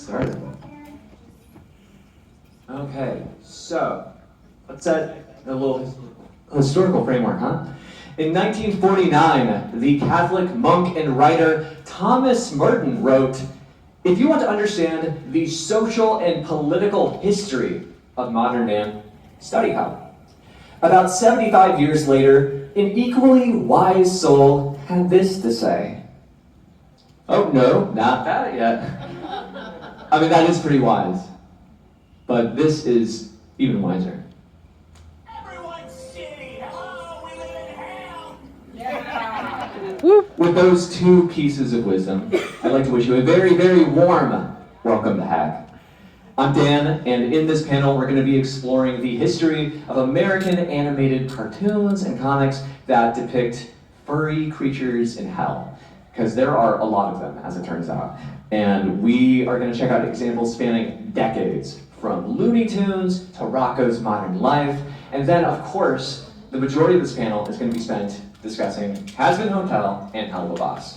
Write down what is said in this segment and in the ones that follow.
Started. Okay, so let's set a little historical framework, huh? In 1949, the Catholic monk and writer Thomas Merton wrote, "If you want to understand the social and political history of modern man, study hell." About 75 years later, an equally wise soul had this to say. Oh no, not that yet. I mean, that is pretty wise. But this is even wiser. Everyone's shitty. Hello, we live in hell. Yeah. With those two pieces of wisdom, I'd like to wish you a very, very warm welcome to Hack. I'm Dan, and in this panel, we're going to be exploring the history of American animated cartoons and comics that depict furry creatures in hell. Because there are a lot of them, as it turns out. And we are going to check out examples spanning decades, from Looney Tunes to Rocko's Modern Life. And then, of course, the majority of this panel is going to be spent discussing Has-Been Hotel and Hell of a Boss.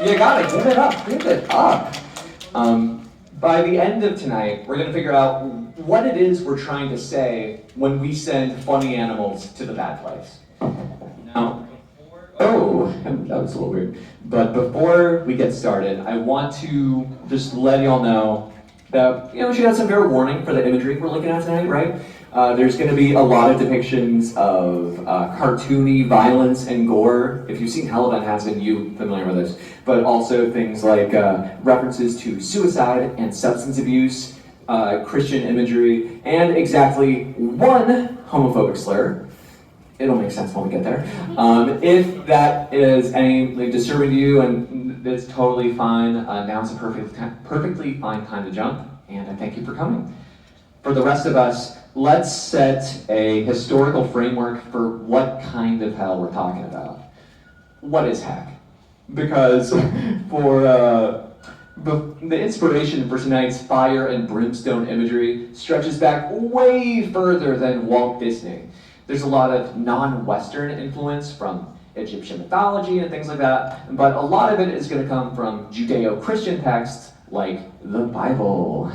You got it, give it up. By the end of tonight, we're going to figure out what it is we're trying to say when we send funny animals to the bad place. Now, that was a little weird. But before we get started, I want to just let y'all know that, we should have some fair warning for the imagery we're looking at tonight, right? There's going to be a lot of depictions of cartoony violence and gore. If you've seen Hell of a Has-Been, you're familiar with this. But also things like references to suicide and substance abuse, Christian imagery, and exactly one homophobic slur. It'll make sense when we get there. If that is any disturbing to you, and it's totally fine, now's a perfectly fine time to jump, and I thank you for coming. For the rest of us, let's set a historical framework for what kind of hell we're talking about. What is heck? Because for the inspiration for tonight's fire and brimstone imagery stretches back way further than Walt Disney. There's a lot of non-Western influence from Egyptian mythology and things like that, but a lot of it is going to come from Judeo-Christian texts like the Bible.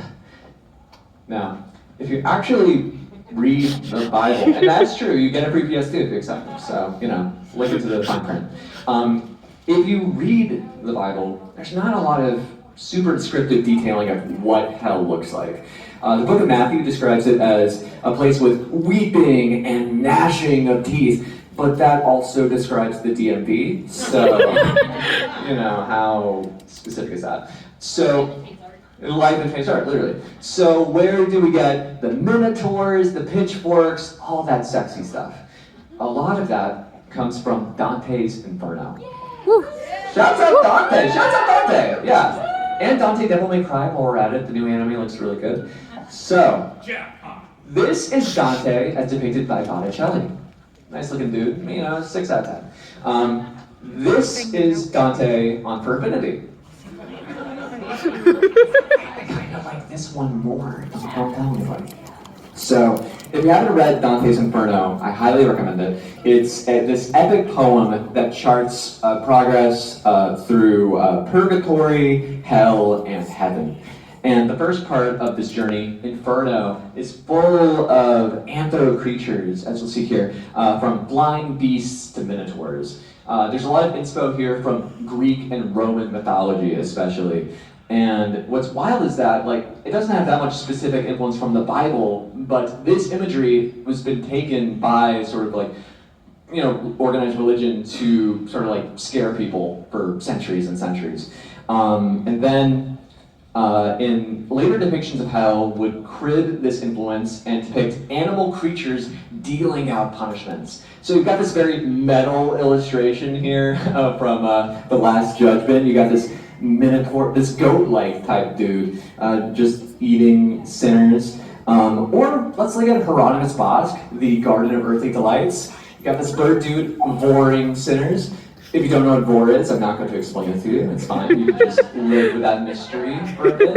Now, if you actually read the Bible, and that's true, you get a free PS2 if you accept them, so, look into the fine print. If you read the Bible, there's not a lot of super descriptive detailing of what hell looks like. The book of Matthew describes it as a place with weeping and gnashing of teeth, but that also describes the DMV, so, how specific is that? So, life and face art, literally. So where do we get the minotaurs, the pitchforks, all that sexy stuff? A lot of that comes from Dante's Inferno. Shouts out Dante! Shouts out Dante! Yeah. And Dante Devil May Cry, while we're at it. The new anime looks really good. So, this is Dante as depicted by Botticelli. Nice looking dude, 6 out of 10. This is Dante on Perfinity. I kind of like this one more, don't tell anybody. So, if you haven't read Dante's Inferno, I highly recommend it. It's this epic poem that charts progress through purgatory, hell, and heaven. And the first part of this journey, Inferno, is full of Anthro creatures, as you'll see here, from blind beasts to minotaurs. There's a lot of inspo here from Greek and Roman mythology, especially. And what's wild is that, it doesn't have that much specific influence from the Bible, but this imagery has been taken by sort of organized religion to sort of scare people for centuries and centuries. And then in later depictions of hell would crib this influence and depict animal creatures dealing out punishments. So you've got this very metal illustration here from The Last Judgment. You got this minotaur, this goat-like type dude, just eating sinners. Or let's look at Hieronymus Bosch, the Garden of Earthly Delights. You got this bird dude voring sinners. If you don't know what vor is, I'm not going to explain it to you. It's fine. You can just live with that mystery for a bit.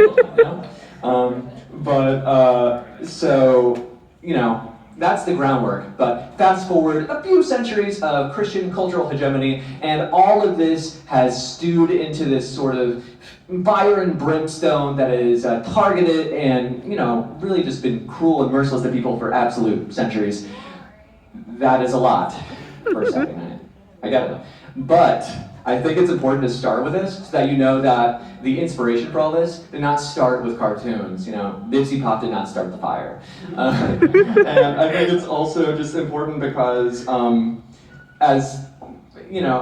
that's the groundwork. But fast forward a few centuries of Christian cultural hegemony, and all of this has stewed into this sort of fire and brimstone that is targeted and, really just been cruel and merciless to people for absolute centuries. That is a lot for a second. I get it. But I think it's important to start with this so that you know that the inspiration for all this did not start with cartoons. Nipsey Pop did not start the fire. And I think it's also just important because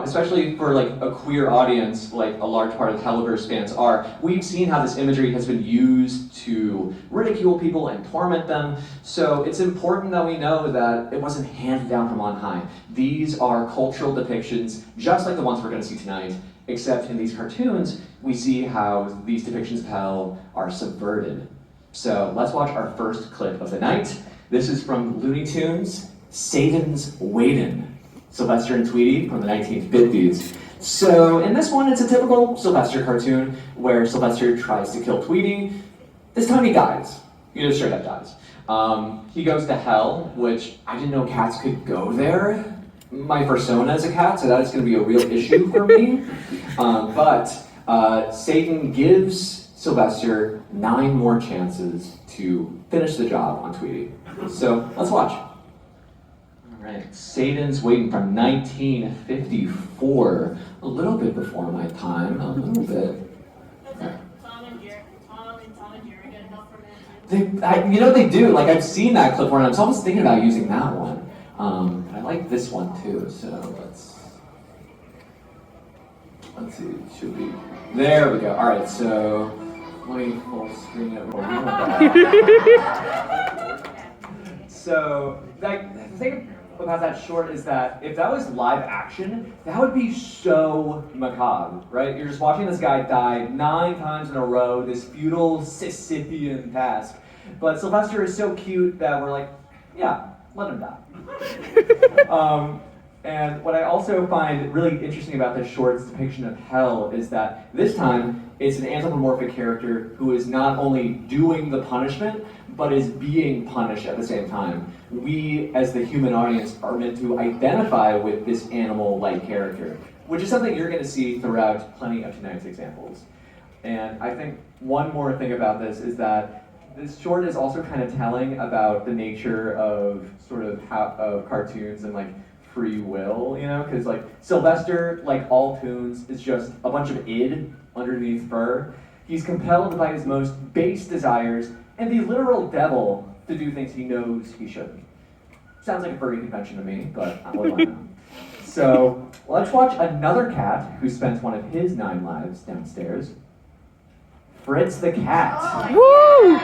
especially for like a queer audience, like a large part of Helliverse fans are, we've seen how this imagery has been used to ridicule people and torment them. So it's important that we know that it wasn't handed down from on high. These are cultural depictions, just like the ones we're going to see tonight, except in these cartoons, we see how these depictions of hell are subverted. So let's watch our first clip of the night. This is from Looney Tunes, Satan's Waitin'. Sylvester and Tweety from the 1950s. So in this one, it's a typical Sylvester cartoon where Sylvester tries to kill Tweety. This time he dies. He just straight up dies. He goes to hell, which I didn't know cats could go there. My persona is a cat, so that's going to be a real issue for me. But Satan gives Sylvester 9 more chances to finish the job on Tweety. So let's watch. Right. Satan's Waitin' from 1954, a little bit before my time, a little bit. Okay. Tom and Jerry get enough from They do. Like I've seen that clip before, and I was almost thinking about using that one. I like this one too. So let's see. Should we? There we go. All right. So let me full screen it. So the thing about that short is that if that was live action, that would be so macabre, right? You're just watching this guy die 9 times in a row, this futile Sisyphean task. But Sylvester is so cute that we're like, yeah, let him die. And what I also find really interesting about this short's depiction of hell is that this time it's an anthropomorphic character who is not only doing the punishment, but is being punished at the same time. We, as the human audience, are meant to identify with this animal-like character, which is something you're going to see throughout plenty of tonight's examples. And I think one more thing about this is that this short is also kind of telling about the nature of of cartoons and like free will, because like Sylvester, like all toons, is just a bunch of id underneath fur. He's compelled by his most base desires and the literal devil to do things he knows he shouldn't. Sounds like a furry convention to me, but what do I know? So let's watch another cat who spends one of his 9 lives downstairs. Fritz the cat. Woo!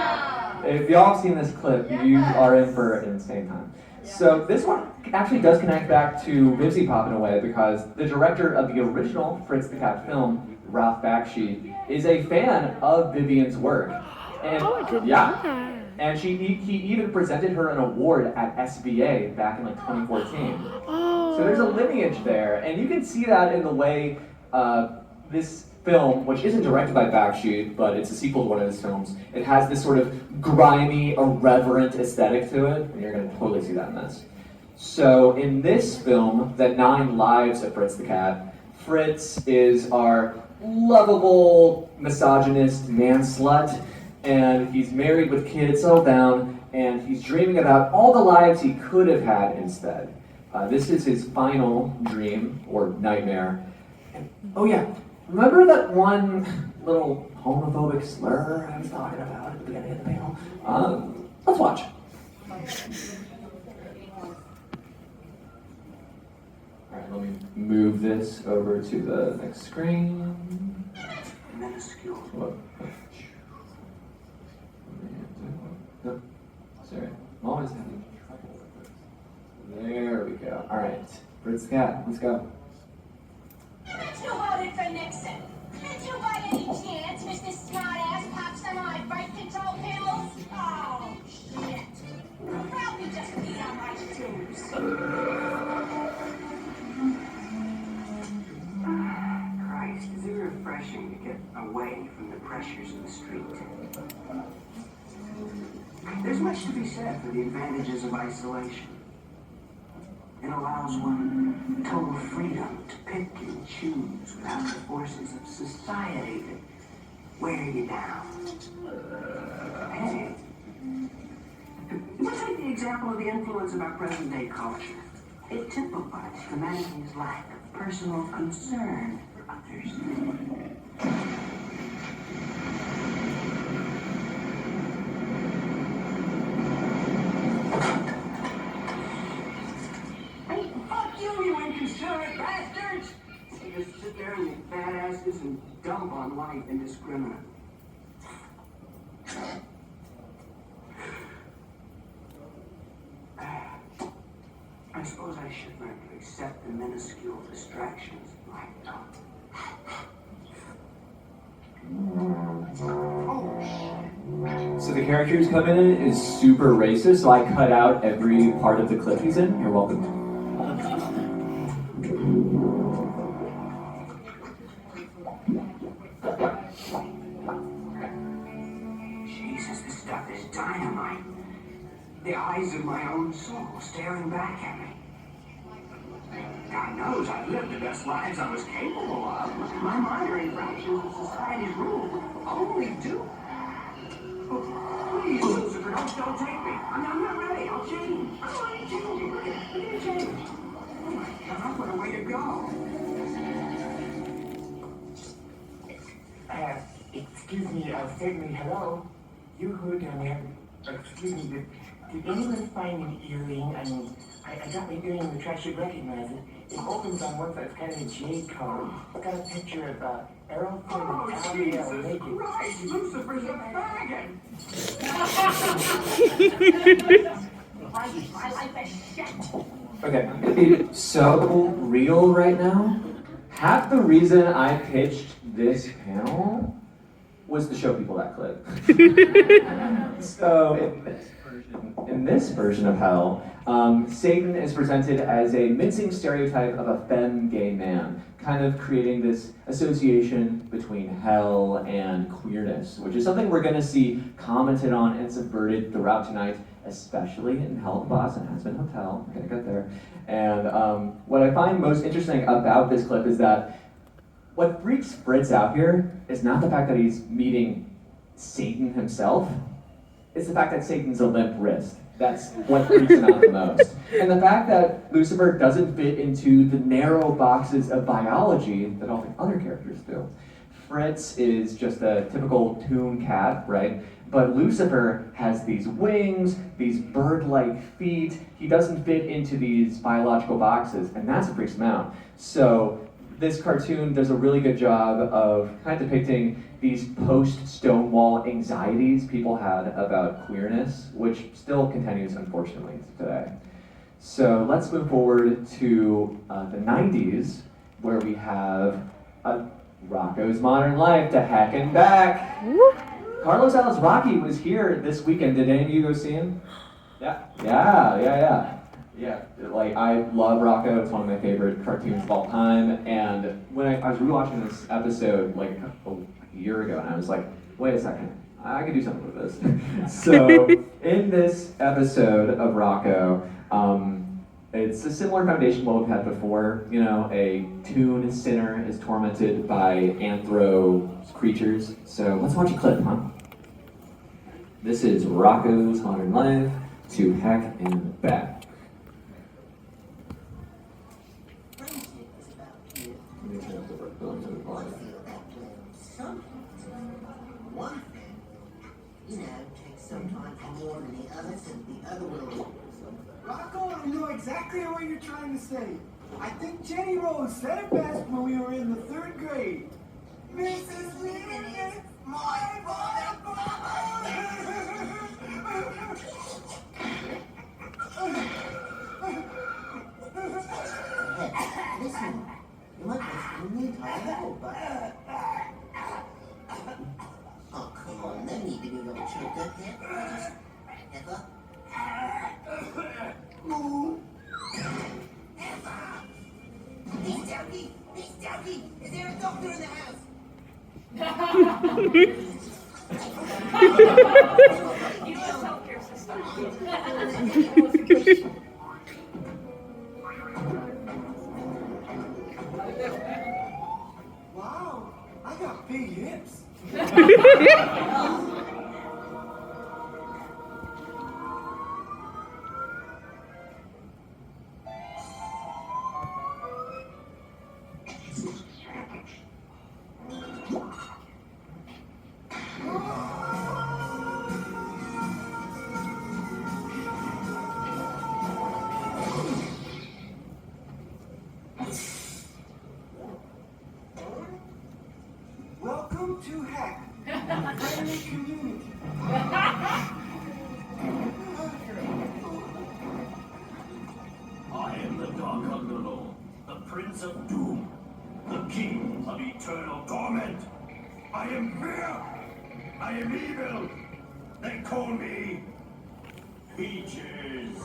If y'all have seen this clip, you are in for an insane time. So this one actually does connect back to Nipsey Pop in a way, because the director of the original Fritz the Cat film, Ralph Bakshi, is a fan of Vivian's work. And and he even presented her an award at SVA back in like 2014. So there's a lineage there, and you can see that in the way this film, which isn't directed by Bakshi, but it's a sequel to one of his films, it has this sort of grimy, irreverent aesthetic to it, and you're going to totally see that in this. So in this film, The 9 Lives of Fritz the Cat, Fritz is our lovable, misogynist man-slut, and he's married with kids, settled down, and he's dreaming about all the lives he could have had instead. This is his final dream, or nightmare. And, oh yeah, remember that one little homophobic slur I was talking about at the beginning of the panel? Let's watch. Alright, let me move this over to the next screen. Minuscule. Sorry, I'm always having trouble with this. There we go. Alright, Fritz the Cat, let's go. Did you hold it for Nixon? Did you by any chance, Mr. Smartass, pop some of my birth control pills? Oh, shit. Probably just peed on my shoes. Christ, is it refreshing to get away from the pressures of the street? There's much to be said for the advantages of isolation. It allows one total freedom to pick and choose without the forces of society that wear you down. Hey, let's take the example of the influence of our present-day culture. It typifies humanity's lack of personal concern for others. Hey, fuck you inconsiderate bastards! They just sit there and make badasses and dump on life indiscriminately. I suppose I should learn to accept the minuscule distractions of life. Oh, shit. So the character who's coming in is super racist, so I cut out every part of the clip he's in. You're welcome. Jesus, this stuff is dynamite. The eyes of my own soul staring back at me. God knows I've lived the best lives I was capable of. My minor infractions of society's rules only do. Oh, please, Lucifer, don't take me. I'm not ready. I'll change. I'm already changing. Look at it change. Oh my God, what a way to go. Excuse me, certainly, hello. You who down there? Excuse me, did anyone find an earring? I mean, I got my earring in the trash, should recognize it. It opens on one side, it's kind of a jade color. It's got a picture of Errol Flynn and Abigail naked. Christ, Lucifer's a faggot! My life is shit. Okay, I'm gonna be so real right now. Half the reason I pitched this panel was to show people that clip. So in this version of Hell, Satan is presented as a mincing stereotype of a femme gay man, kind of creating this association between hell and queerness, which is something we're going to see commented on and subverted throughout tonight, especially in Hell at the Boss and Aspen Hotel. We're going to get there. And what I find most interesting about this clip is that what freaks Fritz out here is not the fact that he's meeting Satan himself, it's the fact that Satan's a limp wrist. That's what freaks him out the most. And the fact that Lucifer doesn't fit into the narrow boxes of biology that all the other characters do. Fritz is just a typical toon cat, right? But Lucifer has these wings, these bird-like feet. He doesn't fit into these biological boxes, and that's what freaks him out. So this cartoon does a really good job of kind of depicting these post-Stonewall anxieties people had about queerness, which still continues, unfortunately, today. So let's move forward to the 90s, where we have Rocco's Modern Life to heckin' back. Carlos Alazraqui was here this weekend. Did any of you go see him? Yeah, like I love Rocco. It's one of my favorite cartoons of all time. And when I was rewatching this episode like a year ago, and I was like, wait a second, I could do something with this. So in this episode of Rocco, it's a similar foundation to what we've had before. You know, a toon sinner is tormented by Anthro creatures. So let's watch a clip, huh? This is Rocco's Modern Life to heck and back. One thing, you know, takes some time for more than the others and the other will. Rocco, I know exactly what you're trying to say. I think Jenny Rose said it best when we were in the 3rd grade. Mrs. Lehman, my Listen, you might have to the entire level, but... Oh, come on, no need to be all choked up there. Just... Eva? Moo! Eva! He's joking! He's joking! Is there a doctor in the house? You must help yourself. Wow, I got big hips. Welcome to Hack, friendly community. I am the Dark Underlord, the Prince of Doom, the King of Eternal Torment. I am fear. I am evil. They call me Peaches.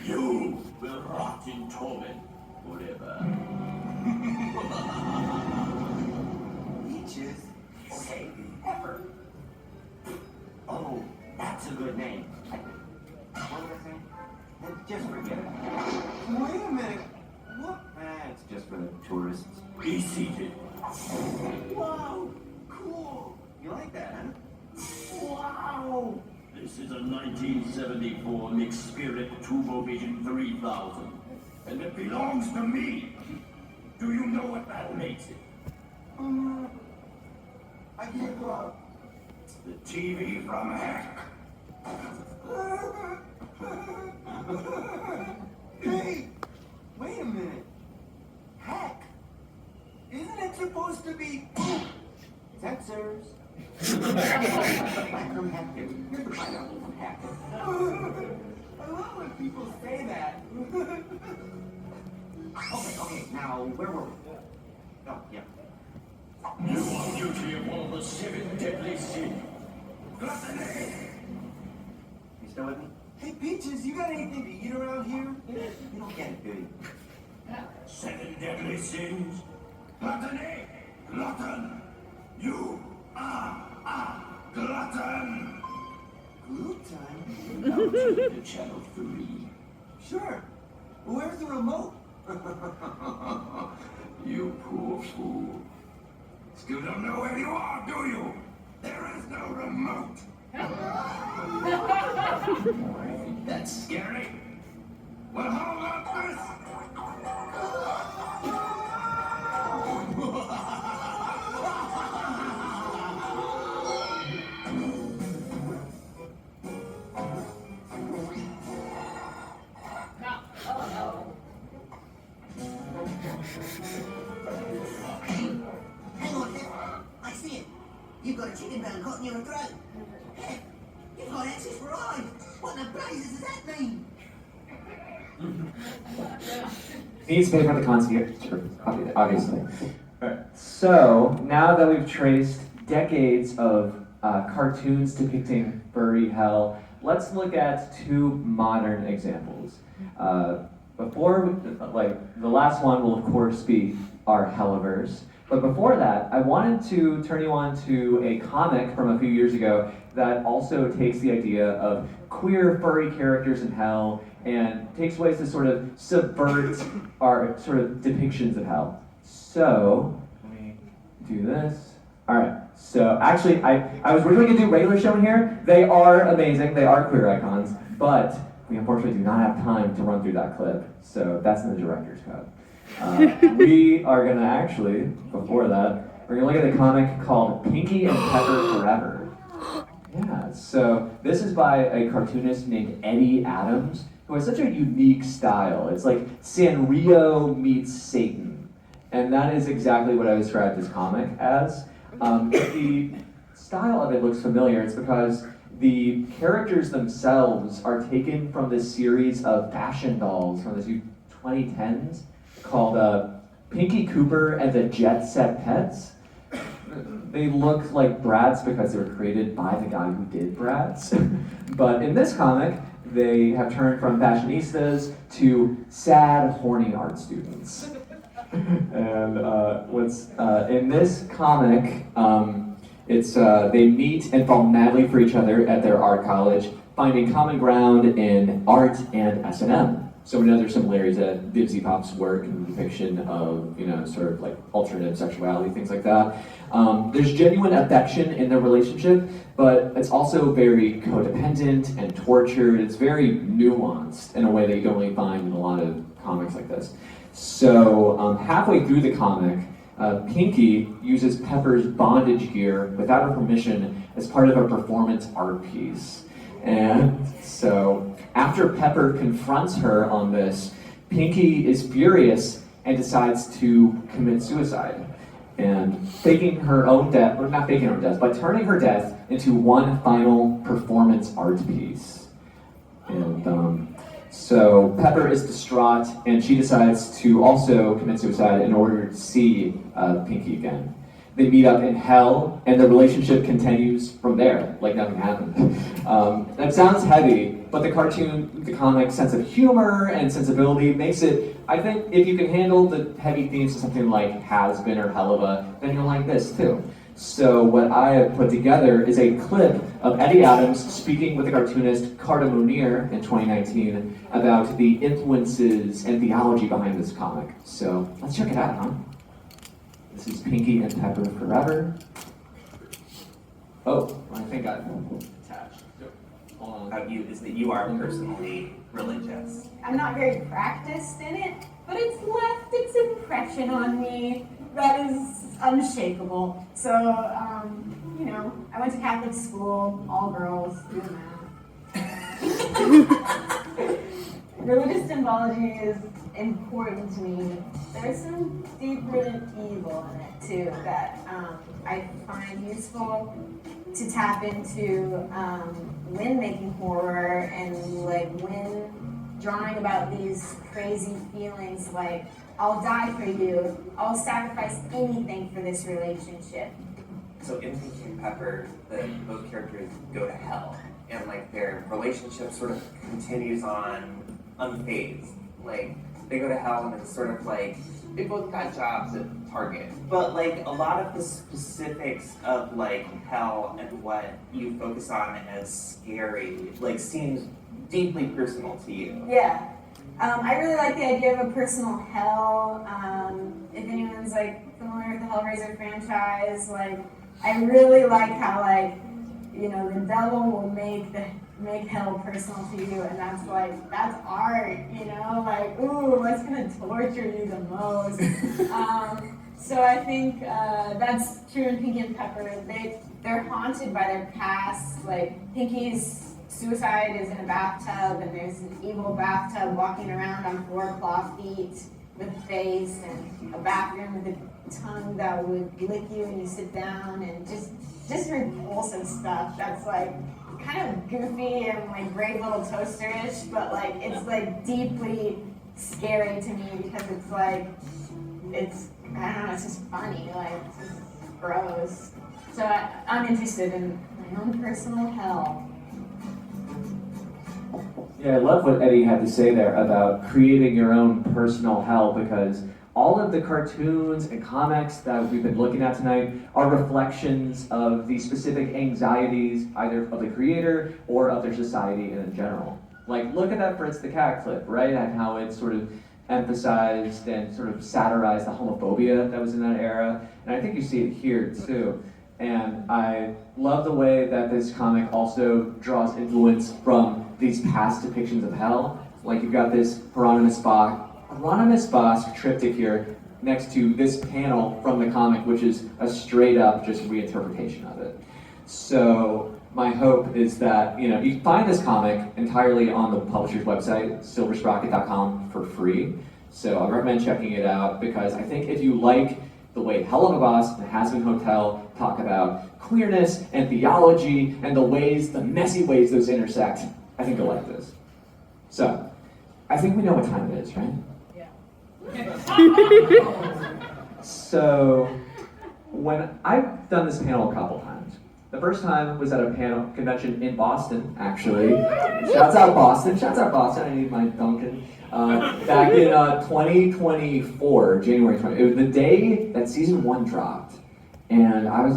You will rot in torment forever. Peaches. Okay, Pepper. Oh, that's a good name. What was I saying? Just forget it. Wait a minute. What? It's just for the tourists. Be seated. Wow, cool. You like that, huh? Wow! This is a 1974 Mixed Spirit Turbovision 3000, and it belongs to me. Do you know what that makes it? I give up. The TV from Heck. Hey, wait a minute. Heck, isn't it supposed to be Sensors. Back from Heck. You're the pineapple from Heck. I love when people say that. Okay, now where were we? Oh, yeah. You are guilty of all the 7 deadly sins. Gluttony! You still with me? Hey, Peaches, you got anything to eat around here? You don't get it, do you? 7 deadly sins. Gluttony! Glutton! You are a glutton! Gluten? Now turn to channel 3. Sure. Where's the remote? You poor fool. Still don't know where you are, do you? There is no remote. That's scary. Well, how about this? Hang on, Pip. I see it. You've got a chicken bone caught in your throat. Pip, you've got access for eyes. What the blazes does that mean? Needs to pay for the concierge, obviously. Alright, so now that we've traced decades of cartoons depicting furry hell, let's look at 2 modern examples. The last one will of course be our Helliverse. But before that, I wanted to turn you on to a comic from a few years ago that also takes the idea of queer furry characters in hell and takes ways to sort of subvert our sort of depictions of hell. So, let me do this. Alright, so actually, I was originally going to do regular show in here. They are amazing, they are queer icons, but we unfortunately do not have time to run through that clip, so that's in the director's cut. We are gonna actually, before that, we're gonna look at a comic called Pinky and Pepper Forever. Yeah, so this is by a cartoonist named Eddie Adams, who has such a unique style. It's like Sanrio meets Satan. And that is exactly what I described this comic as. If the style of it looks familiar, it's because the characters themselves are taken from this series of fashion dolls from the 2010s called Pinky Cooper and the Jet Set Pets. They look like Bratz because they were created by the guy who did Bratz. But in this comic, they have turned from fashionistas to sad, horny art students. And what's in this comic, It's they meet and fall madly for each other at their art college, finding common ground in art and S&M. So we know there's similarities to Dipsy Pop's work and depiction of, sort of like alternative sexuality, things like that. There's genuine affection in their relationship, but it's also very codependent and tortured. It's very nuanced in a way that you don't really find in a lot of comics like this. So halfway through the comic, Pinky uses Pepper's bondage gear without her permission as part of a performance art piece. And so after Pepper confronts her on this, Pinky is furious and decides to commit suicide. And faking her own death, or not faking her own death, but turning her death into one final performance art piece. And so Pepper is distraught, and she decides to also commit suicide in order to see Pinky again. They meet up in hell, and the relationship continues from there, like nothing happened. That sounds heavy, but the comic sense of humor and sensibility makes it, I think, if you can handle the heavy themes of something like Has Been or Hell of a, then you'll like this too. So what I have put together is a clip of Eddie Adams speaking with the cartoonist Carter Munir in 2019 about the influences and theology behind this comic. So let's check it out, huh? This is Pinky and Pepper Forever. Oh, I think I attached. Hold on. About you is that you are personally religious. I'm not very practiced in it, but it's left its impression on me that is unshakable. So, I went to Catholic school, all girls, do the math. Religious symbology is important to me. There's some deep-rooted evil in it too that I find useful to tap into when making horror and when drawing about these crazy feelings like I'll die for you, I'll sacrifice anything for this relationship. So in Pinky and Pepper, both characters go to hell, and their relationship sort of continues on unfazed. They go to hell, and it's sort of they both got jobs at Target. But a lot of the specifics of hell and what you focus on as scary seems deeply personal to you. Yeah. I really like the idea of a personal hell. If anyone's familiar with the Hellraiser franchise, I really like how the devil will make hell personal to you, and that's art, ooh, what's gonna torture you the most? So I think that's true in Pinky and Pepper. They're haunted by their past. Pinky's suicide is in a bathtub, and there's an evil bathtub walking around on 4 claw feet with a face, and a bathroom with a tongue that would lick you when you sit down, and just repulsive stuff that's kind of goofy and Brave Little Toaster-ish, but it's deeply scary to me because it's I don't know, it's just funny, it's just gross. So I'm interested in my own personal hell. Yeah, I love what Eddie had to say there about creating your own personal hell, because all of the cartoons and comics that we've been looking at tonight are reflections of the specific anxieties either of the creator or of their society in general. Look at that Fritz the Cat clip, right? And how it sort of emphasized and sort of satirized the homophobia that was in that era. And I think you see it here too. And I love the way that this comic also draws influence from these past depictions of hell. You've got this Hieronymus Bosch triptych here next to this panel from the comic, which is a straight up just reinterpretation of it. So my hope is that you find this comic entirely on the publisher's website, silversprocket.com, for free. So I recommend checking it out, because I think if you like the way Hell of a Boss and Has Been Hotel talk about queerness and theology and the messy ways those intersect, I think you'll like this. So, I think we know what time it is, right? So, when I've done this panel a couple times. The first time was at a panel convention in Boston, actually. Shouts out Boston, I need my Duncan. Back in 2024, January 20. It was the day that season 1 dropped. And I was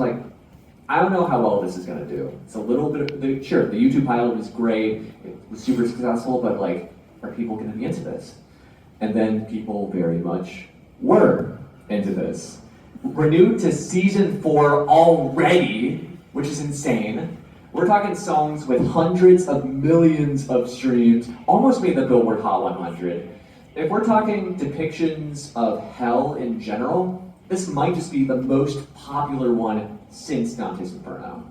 I don't know how well this is gonna do. It's a little bit, sure, the YouTube pilot was great, it was super successful, but like, are people gonna be into this? And then people very much were into this. Renewed to season 4 already, which is insane. We're talking songs with hundreds of millions of streams, almost made the Billboard Hot 100. If we're talking depictions of hell in general, this might just be the most popular one since Dante's Inferno.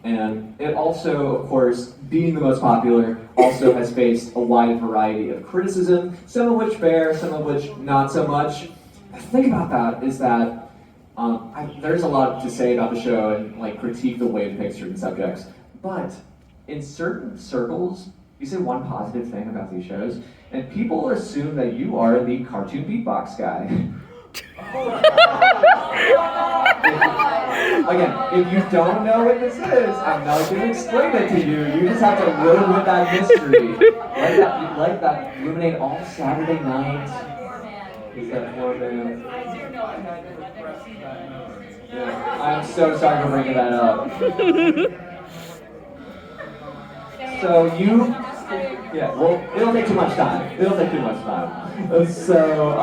And it also, of course, being the most popular, also has faced a wide variety of criticism, some of which fair, some of which not so much. The thing about that is that there's a lot to say about the show and like critique the way it depicts certain subjects, but in certain circles, you say one positive thing about these shows, and people assume that you are the cartoon beatbox guy. Again, if you don't know what this is, I'm not going to explain it to you. You just have to live with that mystery. Let that ruminate all Saturday night. Is that 4 bands? Yeah, I'm so sorry for bringing that up. So well, it'll take too much time. So,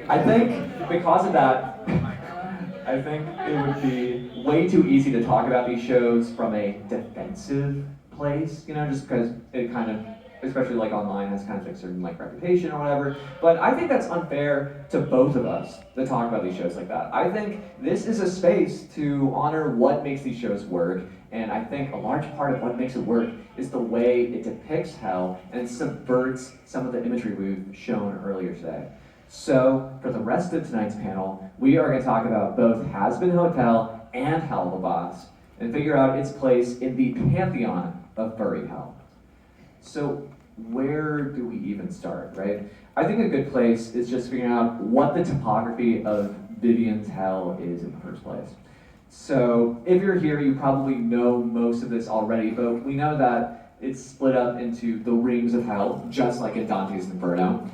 I think because of that, I think it would be way too easy to talk about these shows from a defensive place, just because it kind of, especially like online, has kind of a certain like reputation or whatever. But I think that's unfair to both of us to talk about these shows like that. I think this is a space to honor what makes these shows work, and I think a large part of what makes it work is the way it depicts hell and subverts some of the imagery we've shown earlier today. So, for the rest of tonight's panel, we are going to talk about both Has-Been Hotel and Hell of a Boss, and figure out its place in the pantheon of furry hell. So, where do we even start, right? I think a good place is just figuring out what the topography of Vivian's hell is in the first place. So, if you're here, you probably know most of this already, but we know that it's split up into the rings of hell, just like in Dante's Inferno.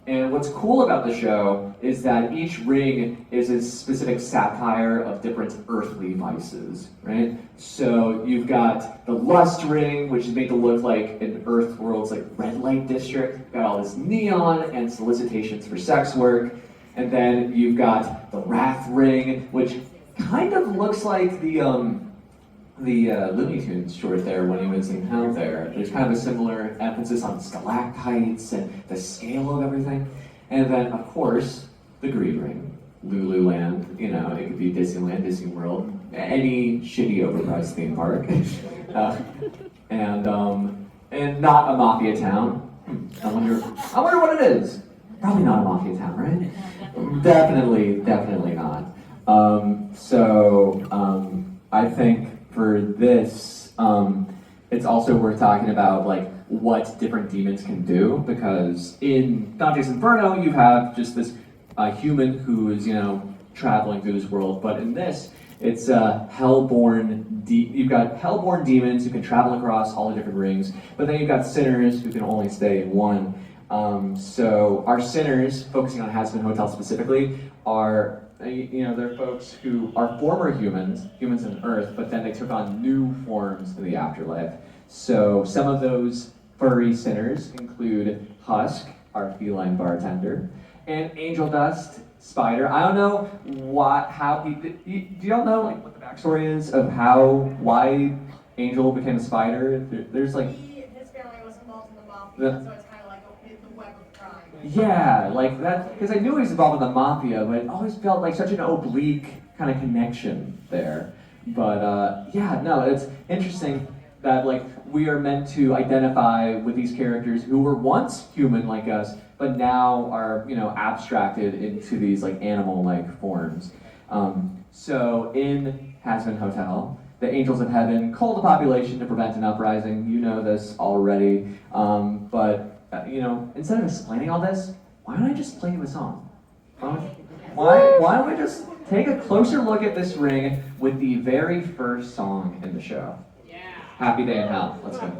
And what's cool about the show is that each ring is a specific satire of different earthly vices, right? So you've got the lust ring, which is made to look like an Earthworld's like red light district. You've got all this neon and solicitations for sex work. And then you've got the wrath ring, which kind of looks like the Looney Tunes short there when he was in hell there. There's kind of a similar emphasis on stalactites and the scale of everything. And then, of course, the greed ring. Lululand, it could be Disneyland, Disney World, any shitty overpriced theme park. And not a mafia town. I wonder what it is. Probably not a mafia town, right? Definitely not. I think for this, it's also worth talking about like what different demons can do, because in Dante's Inferno you have just this human who is traveling through this world, but in this it's you've got hellborn demons who can travel across all the different rings, but then you've got sinners who can only stay in one. So our sinners, focusing on Has-Been Hotel specifically, are they're folks who are former humans on Earth, but then they took on new forms in the afterlife. So some of those furry sinners include Husk, our feline bartender, and Angel Dust, Spider. I don't know do y'all know like what the backstory is of why Angel became a spider? There's like his family was involved in the mafia, so it's kind of like the web of crime. Yeah, like that, because I knew he was involved in the mafia, but it always felt like such an oblique kind of connection there. But it's interesting that like we are meant to identify with these characters who were once human like us, but now are abstracted into these like animal-like forms. So in Has-Been Hotel, the angels of heaven cull the population to prevent an uprising. You know this already, but instead of explaining all this, why don't I just play you a song? Why don't we just take a closer look at this ring with the very first song in the show? Yeah. Happy Day in Hell. Let's go.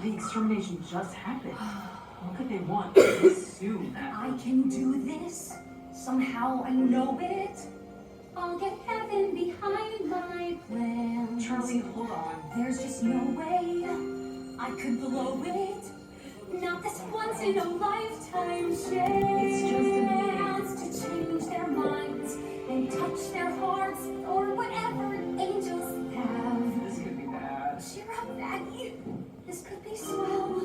The extermination just happened. What could they want so soon? I I can do this. Somehow I know it. I'll get heaven behind my plan. Charlie, hold on. There's just no way I could blow it. Not this once in a lifetime chance to change their minds and touch their hearts or whatever angels have. This could be bad. Cheer up, Maggie. This could be swell.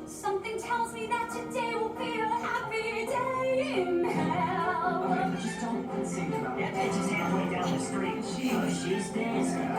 Something tells me that today will be a happy day in hell. Okay, just don't think about it. That bitch is halfway down the street. She's dancing.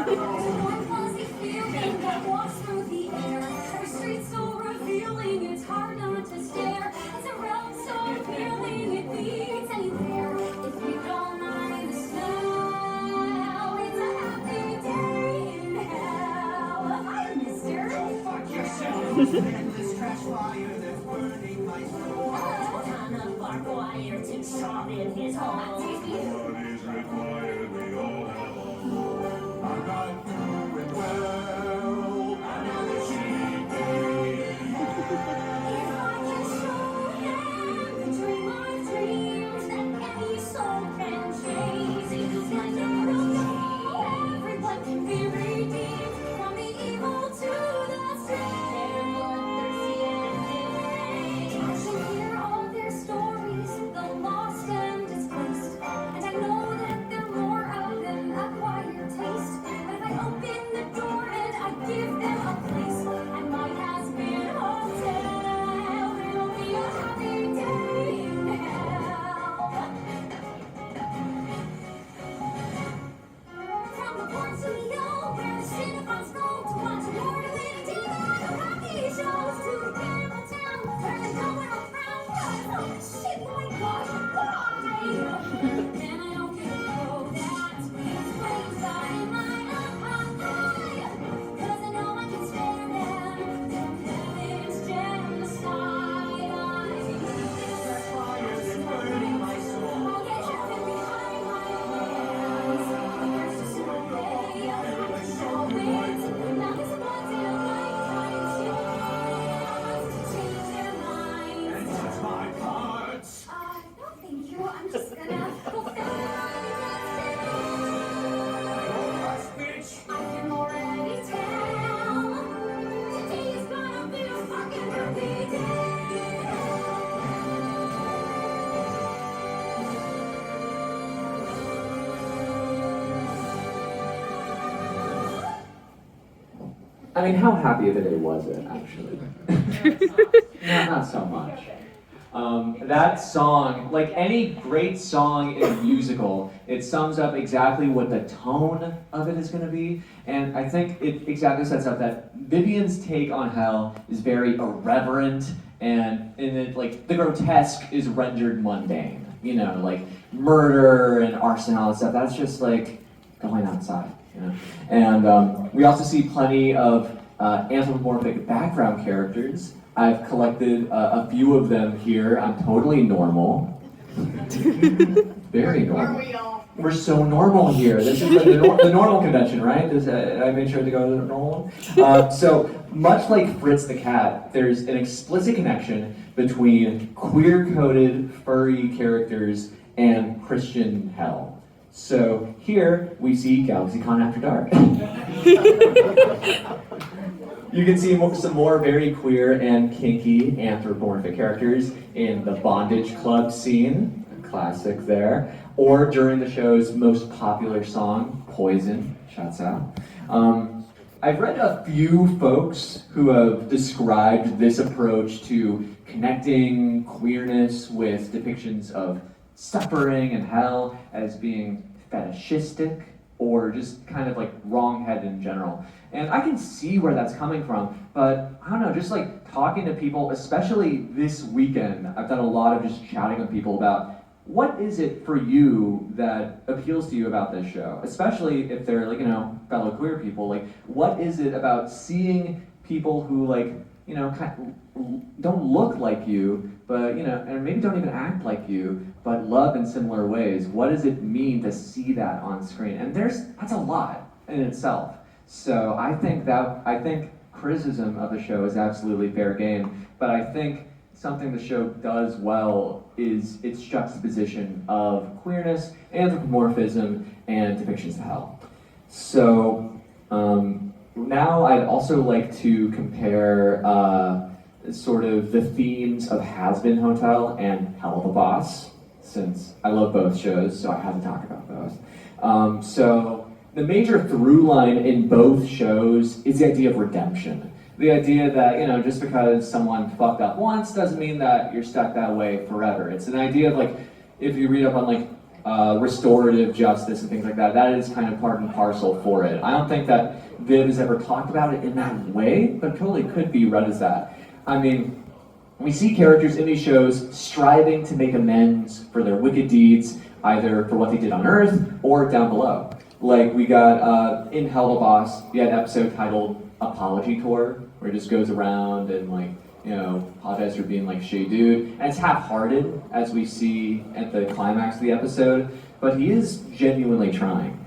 There's a warm, fuzzy feeling that walks through the air. Every street's so revealing, it's hard not to stare. It's a realm so appealing, it beats anywhere. If you don't mind the smell, it's a happy day in hell. Hi, mister. Fuck yourself. And this trash fire that's burning my soul. Ton of barbed wire to shove in his hole. What is required, we all have on. I'm not doing well. Another shitty day. If I can show him the dream of dreams that any soul can chase, then you will know everyone can be redeemed from the evil to the straight. Bloodthirsty and I can hear all their stories, the lost and displaced, and I know that there are more of them acquired taste. But if I open the door and I give them a place, and mine has been hotel, it'll be a happy day in hell. From the port to the old, where the cinemas go to watch award-winning TV hockey shows, to the gamble town where they go in a crown. Oh shit! Oh my gosh! Why? Then I don't get to know that it's wayside in my eye, 'cause I know I can spare them from heaven's genocide. Trash fire that's burning my soul. I'll get heaven behind my hands. There's just no way I can show it. Now this once in a lifetime chance to change their minds. Touch my parts. No thank you. I'm just gonna fulfill Rush, bitch. I can already tell. Today is gonna be a fucking happy day. I mean, how happy of a day was it, actually? Not so much. That song, like any great song in a musical, it sums up exactly what the tone of it is going to be. And I think it exactly sets up that Vivian's take on hell is very irreverent, and it, like, the grotesque is rendered mundane. You know, like murder and arson and all that stuff. That's just like going outside. You know? And we also see plenty of anthropomorphic background characters. I've collected a few of them here. I'm totally normal. Very normal. Are we all? We're so normal here. This is the normal convention, right? I made sure to go to the normal one. So, much like Fritz the Cat, there's an explicit connection between queer-coded furry characters and Christian hell. So here we see Galaxycon After Dark. You can see some more very queer and kinky anthropomorphic characters in the bondage club scene, a classic there, or during the show's most popular song, Poison, shouts out. I've read a few folks who have described this approach to connecting queerness with depictions of suffering and hell as being fetishistic or just kind of like wrong-headed in general. And I can see where that's coming from, but I don't know, just like talking to people, especially this weekend, I've done a lot of just chatting with people about what is it for you that appeals to you about this show, especially if they're like, you know, fellow queer people. Like, what is it about seeing people who, like, you know, kind of don't look like you, but, you know, and maybe don't even act like you, but love in similar ways? What does it mean to see that on screen? And that's a lot in itself. So I think criticism of the show is absolutely fair game, but I think something the show does well is its juxtaposition of queerness, anthropomorphism, and depictions of hell. So now I'd also like to compare sort of the themes of Has-Been Hotel and Hell of a Boss, since I love both shows, so I have to talk about both. So the major through line in both shows is the idea of redemption. The idea that, you know, just because someone fucked up once doesn't mean that you're stuck that way forever. It's an idea of like, if you read up on like restorative justice and things like that, that is kind of part and parcel for it. I don't think that Viv has ever talked about it in that way, but totally could be read as that. I mean, we see characters in these shows striving to make amends for their wicked deeds, either for what they did on Earth or down below. Like we got in Hell of a Boss, we had an episode titled Apology Tour, where he just goes around and like, you know, apologize for being like shitty dude. And it's half-hearted, as we see at the climax of the episode, but he is genuinely trying.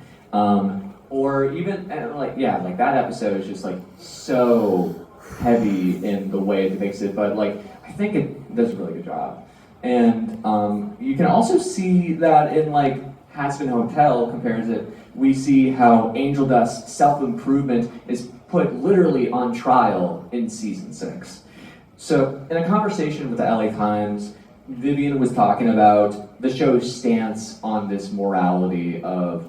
Or even, like that episode is just like so heavy in the way it depicts it, but like, I think it does a really good job. And you can also see that in like Has-Been Hotel compares it, we see how Angel Dust's self-improvement is put literally on trial in season 6. So in a conversation with the LA Times, Vivian was talking about the show's stance on this morality of